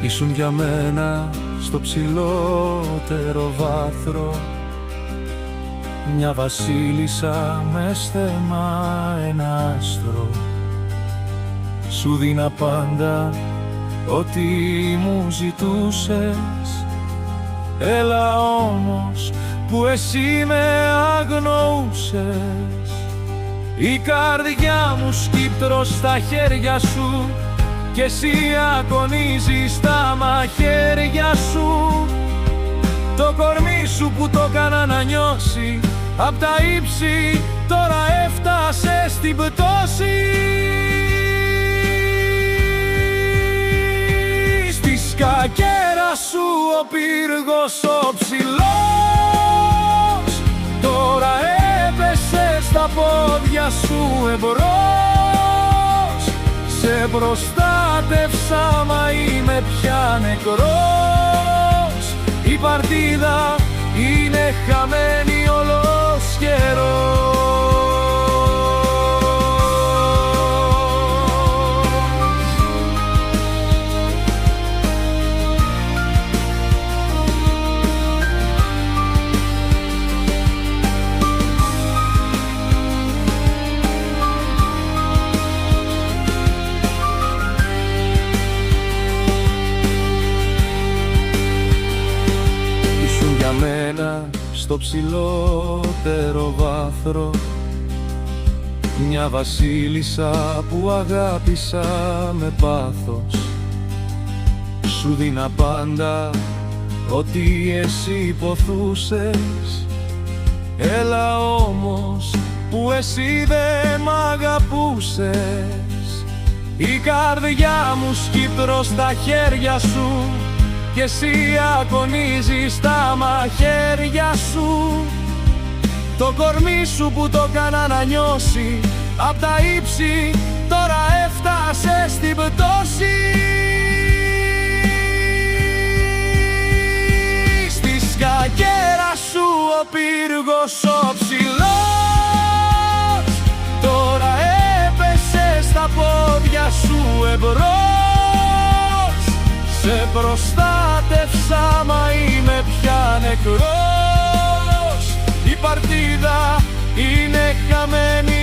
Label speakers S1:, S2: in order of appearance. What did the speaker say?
S1: Ήσουν για μένα στο ψηλότερο βάθρο, μια βασίλισσα με στεμά ένα άστρο. Σου δίνα πάντα ό,τι μου ζητούσες, έλα όμως που εσύ με αγνοούσες. Η καρδιά μου σκύπτρο στα χέρια σου κι εσύ αγωνίζεις τα μαχαίρια σου. Το κορμί σου που το έκανα να νιώσει απ' τα ύψη τώρα έφτασε στην πτώση. Στη σκακέρα σου ο πύργος ο ψηλός τώρα έπεσε στα πόδια σου εμπρός. Σε προστάτευσα μα είμαι πια νεκρός. Η παρτίδα είναι χαμένη όλος καιρός. Στο ψηλότερο βάθρο, μια βασίλισσα που αγάπησα με πάθος. Σου δίνα πάντα ό,τι εσύ ποθούσες, έλα όμως που εσύ δεν μ' αγαπούσες. Η καρδιά μου σκύπτρο στα χέρια σου κι εσύ αγωνίζεις τα μαχαίρια σου. Το κορμί σου που το έκανα να νιώσει απ' τα ύψη τώρα έφτασε στην πτώση. Στη σκακέρα σου ο πύργος ο ψηλός τώρα έπεσε στα πόδια σου εμπρός. Σε προστάτευσα μα είμαι πια νεκρός. Η παρτίδα είναι χαμένη